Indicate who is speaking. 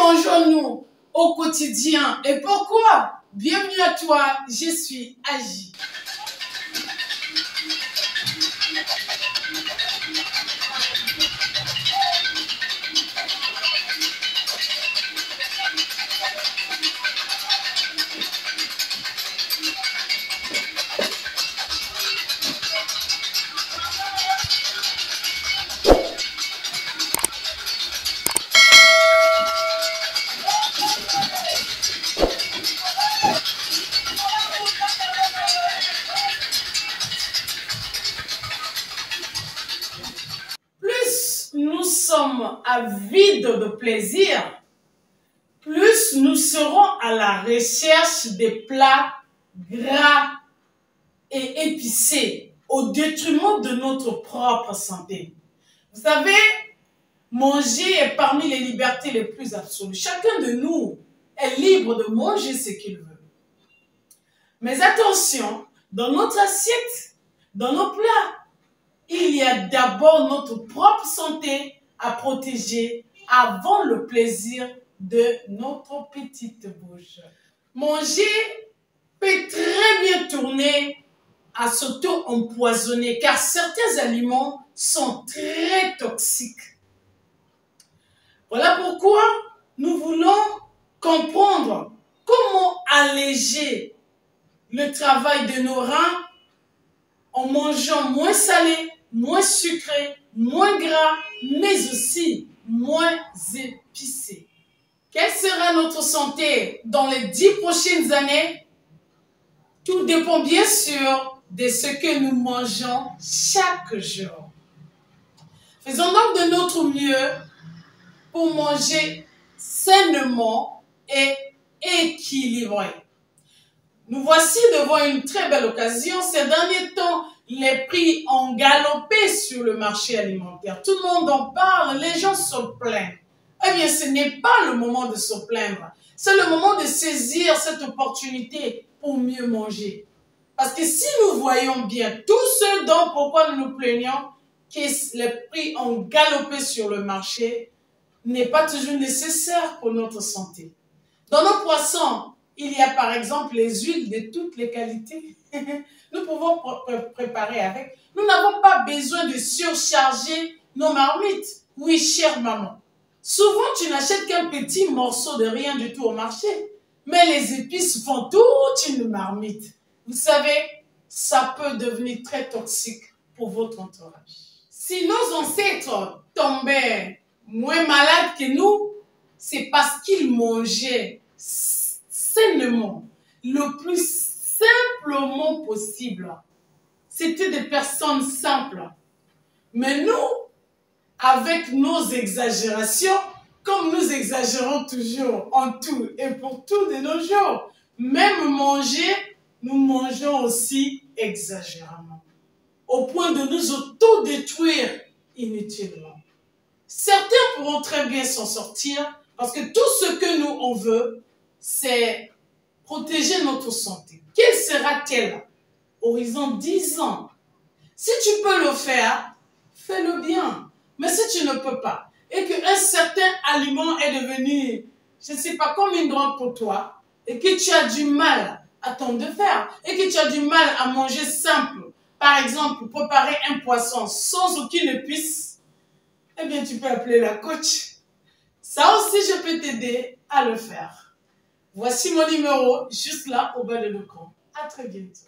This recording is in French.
Speaker 1: mangeons-nous au quotidien et pourquoi? Bienvenue à toi, je suis Agi. Nous sommes avides de plaisir, plus nous serons à la recherche des plats gras et épicés au détriment de notre propre santé. Vous savez, manger est parmi les libertés les plus absolues. Chacun de nous est libre de manger ce qu'il veut. Mais attention, dans notre assiette, dans nos plats, il y a d'abord notre propre santé à protéger avant le plaisir de notre petite bouche. Manger peut très bien tourner à s'auto-empoisonner car certains aliments sont très toxiques. Voilà pourquoi nous voulons comprendre comment alléger le travail de nos reins en mangeant moins salé, moins sucré, moins gras, mais aussi moins épicé. Quelle sera notre santé dans les 10 prochaines années? Tout dépend bien sûr de ce que nous mangeons chaque jour. Faisons donc de notre mieux pour manger sainement et équilibré. Nous voici devant une très belle occasion. Ces derniers temps, les prix ont galopé sur le marché alimentaire. Tout le monde en parle, les gens se plaignent. Eh bien, ce n'est pas le moment de se plaindre. C'est le moment de saisir cette opportunité pour mieux manger. Parce que si nous voyons bien tout ce dont pourquoi nous nous plaignons, que les prix ont galopé sur le marché, n'est pas toujours nécessaire pour notre santé. Dans nos poissons, il y a par exemple les huiles de toutes les qualités. Nous pouvons préparer avec. Nous n'avons pas besoin de surcharger nos marmites. Oui, chère maman. Souvent, tu n'achètes qu'un petit morceau de rien du tout au marché. Mais les épices font toute une marmite. Vous savez, ça peut devenir très toxique pour votre entourage. Si nos ancêtres tombaient moins malades que nous, c'est parce qu'ils mangeaient sainement, le plus simplement possible. C'était des personnes simples. Mais nous, avec nos exagérations, comme nous exagérons toujours en tout et pour tout de nos jours, même manger, nous mangeons aussi exagérément, au point de nous auto-détruire inutilement. Certains pourront très bien s'en sortir parce que tout ce que nous on veut, c'est protéger notre santé. Quelle sera-t-elle? Horizon 10 ans. Si tu peux le faire, fais-le bien. Mais si tu ne peux pas, et qu'un certain aliment est devenu, je ne sais pas, comme une drogue pour toi, et que tu as du mal à t'en faire, et que tu as du mal à manger simple, par exemple, préparer un poisson sans aucune épice, eh bien, tu peux appeler la coach. Ça aussi, je peux t'aider à le faire. Voici mon numéro, juste là, au bas de l'écran. À très bientôt.